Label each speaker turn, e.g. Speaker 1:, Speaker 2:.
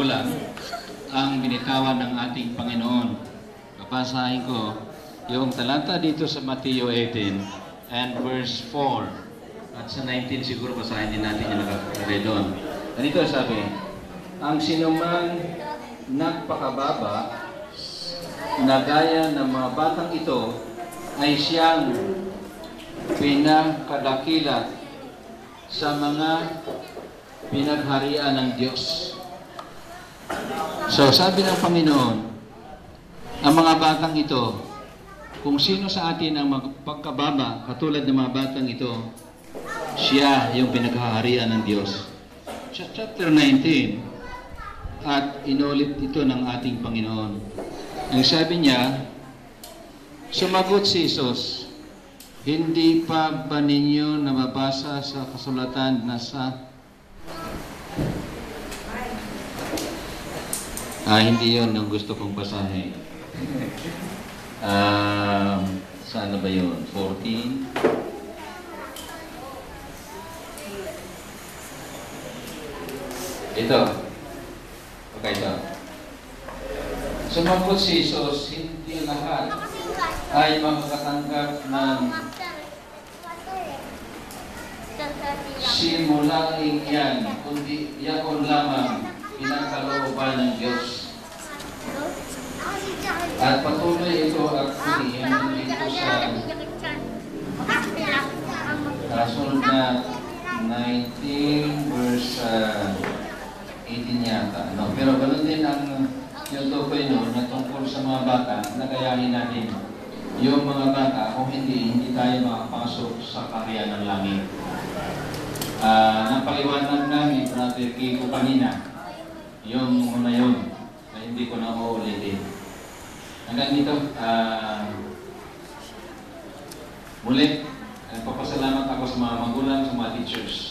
Speaker 1: magulang ang binitawan ng ating Panginoon. Papasahin ko yung talata dito sa Mateo 18 and verse 4. At sa 19 siguro basahin din natin yung nakalagay doon. Ganito sabi, ang sinumang nagpakababa na gaya ng mga batang ito ay siyang pinakadakila sa mga pinagharian ng Diyos. So, sabi ng Panginoon, ang mga batang ito, kung sino sa atin ang magpagkababa, katulad ng mga batang ito, siya yung pinaghaharian ng Diyos. Chapter 19, at inulit ito ng ating Panginoon. Ang sabi niya, sumagot si Jesus, hindi pa ba ninyo nababasa sa kasulatan na sa... hindi yun ang gusto kong basahin. Saan na ba yun? 14? Ito. Okay, ito. Sumagot si Jesus, hindi lahat ay makakatanggap ng simulaing yan, kundi yakon lamang pinagkalooban ng Diyos. At patuloy ito at kulihin dito sa sunod na 19 verse 18 yata. No? Pero ganoon din ang yung tukoy noon na tungkol sa mga bata, nagayahin natin yung mga bata, kung hindi tayo makapasok sa karya ng langit. Napaliwanag namin, Brother Kiko kanina, yung una yun, na hindi ko na uulitin. Hanggang dito, muli, nagpapasalamat ako sa mga magulang, sa mga teachers.